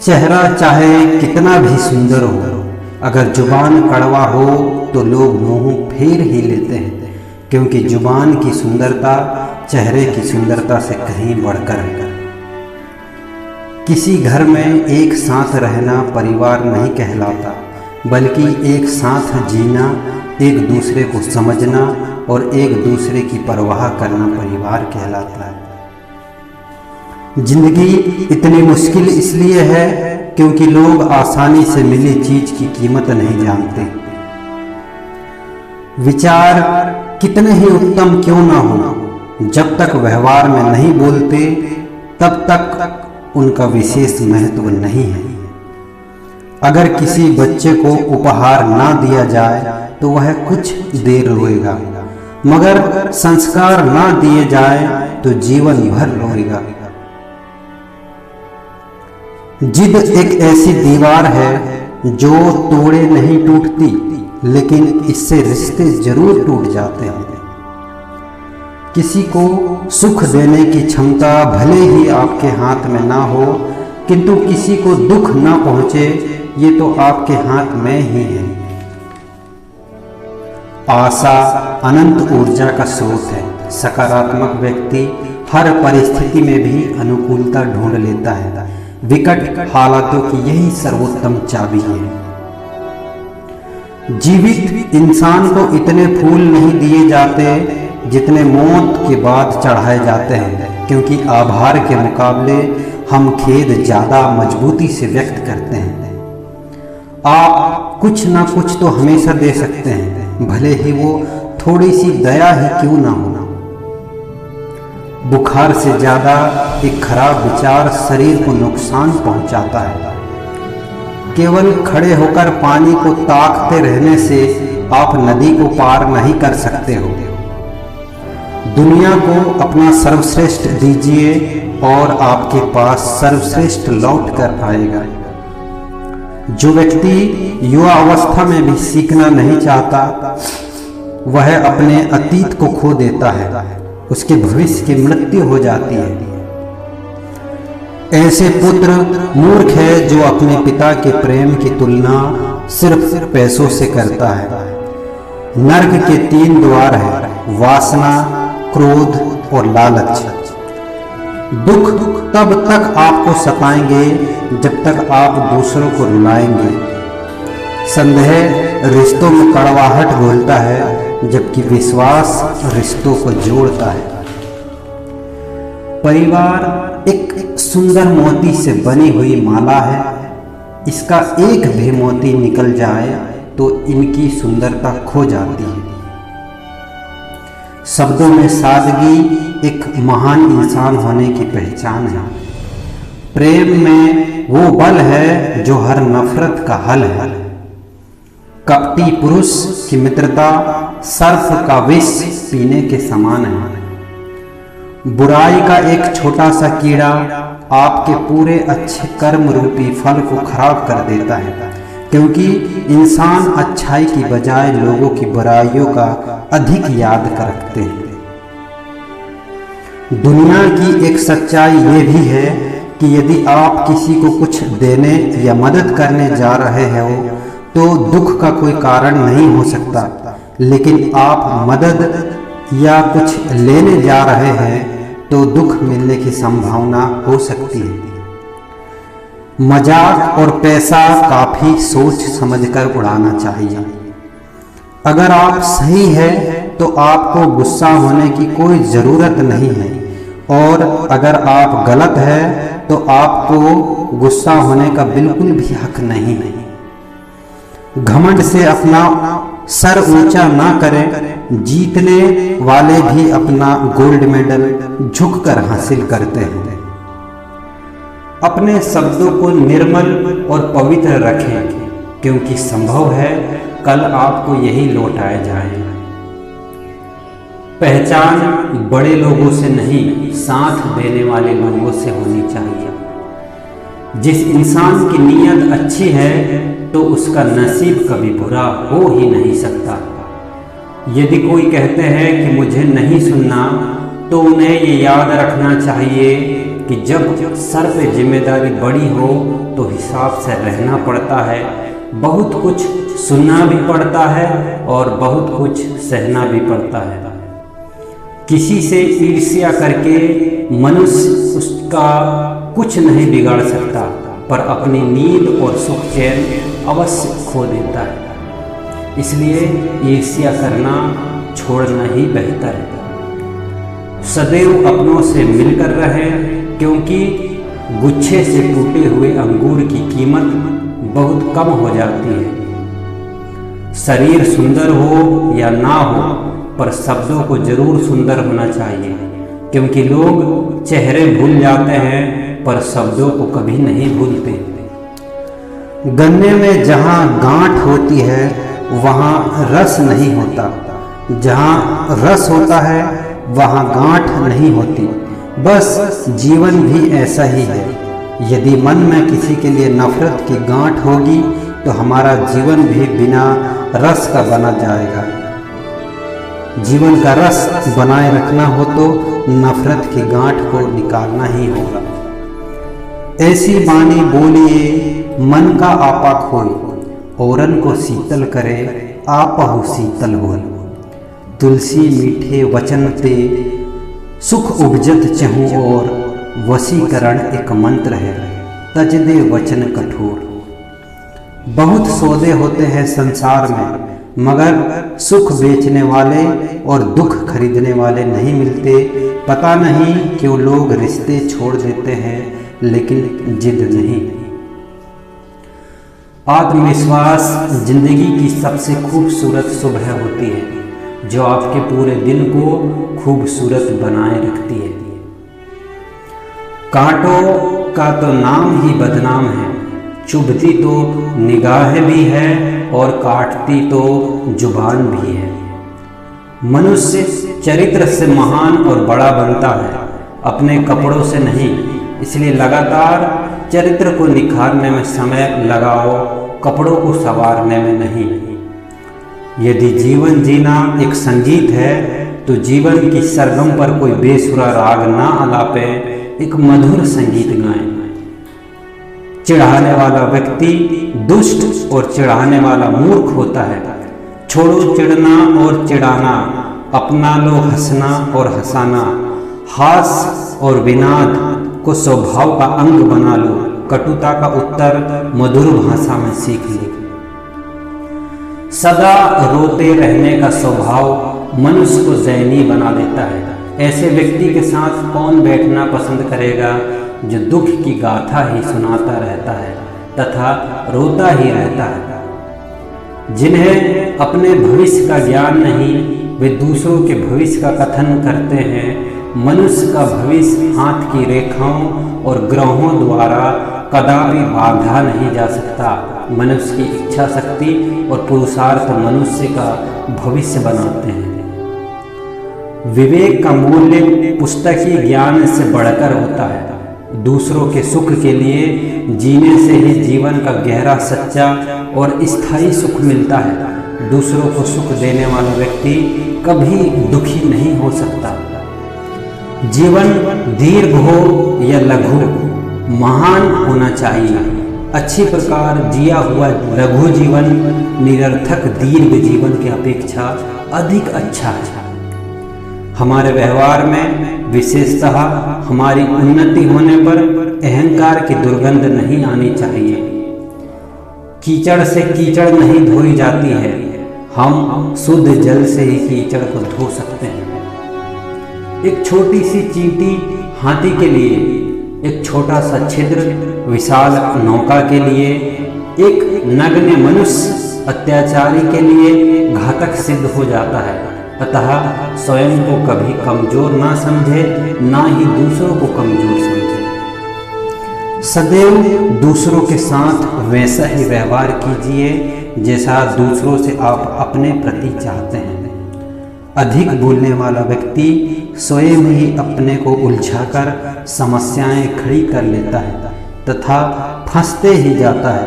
चेहरा चाहे कितना भी सुंदर हो, अगर जुबान कड़वा हो तो लोग मुंह फेर ही लेते हैं, क्योंकि जुबान की सुंदरता चेहरे की सुंदरता से कहीं बढ़कर है। किसी घर में एक साथ रहना परिवार नहीं कहलाता, बल्कि एक साथ जीना, एक दूसरे को समझना और एक दूसरे की परवाह करना परिवार कहलाता है। जिंदगी इतनी मुश्किल इसलिए है क्योंकि लोग आसानी से मिली चीज की कीमत नहीं जानते। विचार कितने ही उत्तम क्यों ना हो, जब तक व्यवहार में नहीं बोलते तब तक उनका विशेष महत्व नहीं है। अगर किसी बच्चे को उपहार ना दिया जाए तो वह कुछ देर रोएगा, मगर संस्कार ना दिए जाए तो जीवन भर रोएगा। जिद एक ऐसी दीवार है जो तोड़े नहीं टूटती, लेकिन इससे रिश्ते जरूर टूट जाते हैं। किसी को सुख देने की क्षमता भले ही आपके हाथ में ना हो, किंतु किसी को दुख ना पहुंचे ये तो आपके हाथ में ही है। आशा अनंत ऊर्जा का स्रोत है। सकारात्मक व्यक्ति हर परिस्थिति में भी अनुकूलता ढूंढ लेता है। विकट हालातों की यही सर्वोत्तम चाबी है। जीवित इंसान को इतने फूल नहीं दिए जाते जितने मौत के बाद चढ़ाए जाते हैं, क्योंकि आभार के मुकाबले हम खेद ज्यादा मजबूती से व्यक्त करते हैं। आप कुछ ना कुछ तो हमेशा दे सकते हैं, भले ही वो थोड़ी सी दया ही क्यों ना हो। बुखार से ज्यादा एक खराब विचार शरीर को नुकसान पहुंचाता है। केवल खड़े होकर पानी को ताकते रहने से आप नदी को पार नहीं कर सकते हो। दुनिया को अपना सर्वश्रेष्ठ दीजिए और आपके पास सर्वश्रेष्ठ लौट कर आएगा। जो व्यक्ति युवा अवस्था में भी सीखना नहीं चाहता, वह अपने अतीत को खो देता है, उसके भविष्य की मृत्यु हो जाती है। ऐसे पुत्र मूर्ख है जो अपने पिता के प्रेम की तुलना सिर्फ पैसों से करता है। नर्क के 3 द्वार है, वासना, क्रोध और लालच। दुख तब तक आपको सताएंगे जब तक आप दूसरों को रुलाएंगे। संदेह रिश्तों में कड़वाहट घोलता है, जबकि विश्वास रिश्तों को जोड़ता है। परिवार एक सुंदर मोती से बनी हुई माला है। इसका एक भी मोती निकल जाए तो इनकी सुंदरता खो जाती है। शब्दों में सादगी एक महान इंसान होने की पहचान है। प्रेम में वो बल है जो हर नफरत का हल है। कपटी पुरुष की मित्रता सर्प का विष पीने के समान है। बुराई का एक छोटा सा कीड़ा आपके पूरे अच्छे कर्म रूपी फल को खराब कर देता है, क्योंकि इंसान अच्छाई की बजाय लोगों की बुराइयों का अधिक याद रखते हैं। दुनिया की एक सच्चाई ये भी है कि यदि आप किसी को कुछ देने या मदद करने जा रहे हो तो दुख का कोई कारण नहीं हो सकता, लेकिन आप मदद या कुछ लेने जा रहे हैं तो दुख मिलने की संभावना हो सकती है। मजाक और पैसा काफी सोच समझकर उड़ाना चाहिए। अगर आप सही है तो आपको गुस्सा होने की कोई जरूरत नहीं है, और अगर आप गलत है तो आपको गुस्सा होने का बिल्कुल भी हक नहीं है। घमंड से अपना सर ऊंचा ना करें। जीतने वाले भी अपना गोल्ड मेडल झुककर हासिल करते हैं। अपने शब्दों को निर्मल और पवित्र रखें, क्योंकि संभव है कल आपको यही लौटाया जाए। पहचान बड़े लोगों से नहीं, साथ देने वाले लोगों से होनी चाहिए। जिस इंसान की नीयत अच्छी है तो उसका नसीब कभी बुरा हो ही नहीं सकता। यदि कोई कहते हैं कि मुझे नहीं सुनना, तो उन्हें ये याद रखना चाहिए कि जब सर पे जिम्मेदारी बड़ी हो तो हिसाब से रहना पड़ता है, बहुत कुछ सुनना भी पड़ता है और बहुत कुछ सहना भी पड़ता है। किसी से ईर्ष्या करके मनुष्य उसका कुछ नहीं बिगाड़ सकता, पर अपनी नींद और सुख चैन अवश्य खो देता है। इसलिए ईर्ष्या करना छोड़ना ही बेहतर है। सदैव अपनों से मिलकर रहें, क्योंकि गुच्छे से टूटे हुए अंगूर की कीमत बहुत कम हो जाती है। शरीर सुंदर हो या ना हो, पर शब्दों को जरूर सुंदर होना चाहिए, क्योंकि लोग चेहरे भूल जाते हैं पर शब्दों को कभी नहीं भूलते। गन्ने में जहाँ गांठ होती है वहाँ रस नहीं होता, जहाँ रस होता है वहाँ गांठ नहीं होती। बस जीवन भी ऐसा ही है। यदि मन में किसी के लिए नफरत की गांठ होगी तो हमारा जीवन भी बिना रस का बना जाएगा। जीवन का रस बनाए रखना हो तो नफरत की गांठ को निकालना ही होगा। ऐसी वाणी बोलिए मन का आपा खोए, औरन को शीतल करे आपहु शीतल होय। तुलसी मीठे वचन ते सुख उपजत चहु और, वशीकरण एक मंत्र है तज दे वचन कठोर। बहुत सौदे होते हैं संसार में, मगर सुख बेचने वाले और दुख खरीदने वाले नहीं मिलते। पता नहीं क्यों लोग रिश्ते छोड़ देते हैं, लेकिन जिद नहीं। आत्मविश्वास जिंदगी की सबसे खूबसूरत सुबह होती है, जो आपके पूरे दिन को खूबसूरत बनाए रखती है। कांटों का तो नाम ही बदनाम है, चुभती तो निगाह भी है और काटती तो जुबान भी है। मनुष्य चरित्र से महान और बड़ा बनता है, अपने कपड़ों से नहीं। इसलिए लगातार चरित्र को निखारने में समय लगाओ, कपड़ों को संवारने में नहीं। यदि जीवन जीना एक संगीत है तो जीवन की सरगम पर कोई बेसुरा राग ना आलापे, एक मधुर संगीत गाएं। चिढ़ाने वाला व्यक्ति दुष्ट और चिढ़ाने वाला मूर्ख होता है। छोड़ो चिढ़ना और चिढ़ाना, अपना लो हंसना और हंसाना। हास और विनाद को स्वभाव का अंग बना लो, कटुता का उत्तर मधुर भाषा में सीख लो। सदा रोते रहने का स्वभाव मनुष्य को दयनीय बना देता है। ऐसे व्यक्ति के साथ कौन बैठना पसंद करेगा जो दुख की गाथा ही सुनाता रहता है तथा रोता ही रहता है। जिन्हें अपने भविष्य का ज्ञान नहीं, वे दूसरों के भविष्य का कथन करते हैं। मनुष्य का भविष्य हाथ की रेखाओं और ग्रहों द्वारा कदापि बांधा नहीं जा सकता। मनुष्य की इच्छा शक्ति और पुरुषार्थ मनुष्य का भविष्य बनाते हैं। विवेक का मूल्य पुस्तकीय ज्ञान से बढ़कर होता है। दूसरों के सुख के लिए जीने से ही जीवन का गहरा, सच्चा और स्थायी सुख मिलता है। दूसरों को सुख देने वाला व्यक्ति कभी दुखी नहीं हो सकता। जीवन दीर्घ हो या लघु, महान होना चाहिए। अच्छी प्रकार जिया हुआ लघु जीवन निरर्थक दीर्घ जीवन की अपेक्षा अधिक अच्छा है। हमारे व्यवहार में विशेषतः हमारी उन्नति होने पर अहंकार की दुर्गंध नहीं आनी चाहिए। कीचड़ से कीचड़ नहीं धोई जाती है, हम शुद्ध जल से ही कीचड़ को धो सकते हैं। एक छोटी सी चींटी हाथी के लिए, एक छोटा सा छिद्र विशाल नौका के लिए, एक नग्न मनुष्य अत्याचारी के लिए घातक सिद्ध हो जाता है। अतः स्वयं को कभी कमजोर ना समझे, ना ही दूसरों को कमजोर समझे। सदैव दूसरों के साथ वैसा ही व्यवहार कीजिए जैसा दूसरों से आप अपने प्रति चाहते हैं। अधिक बोलने वाला व्यक्ति स्वयं ही अपने को उलझाकर समस्याएं खड़ी कर लेता है तथा फंसते ही जाता है।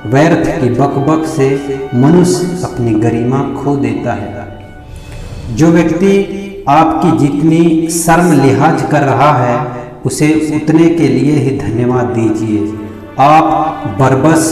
व्यर्थ की बकबक से मनुष्य अपनी गरिमा खो देता है। जो व्यक्ति आपकी जितनी शर्म लिहाज कर रहा है, उसे उतने के लिए ही धन्यवाद दीजिए। आप बरबस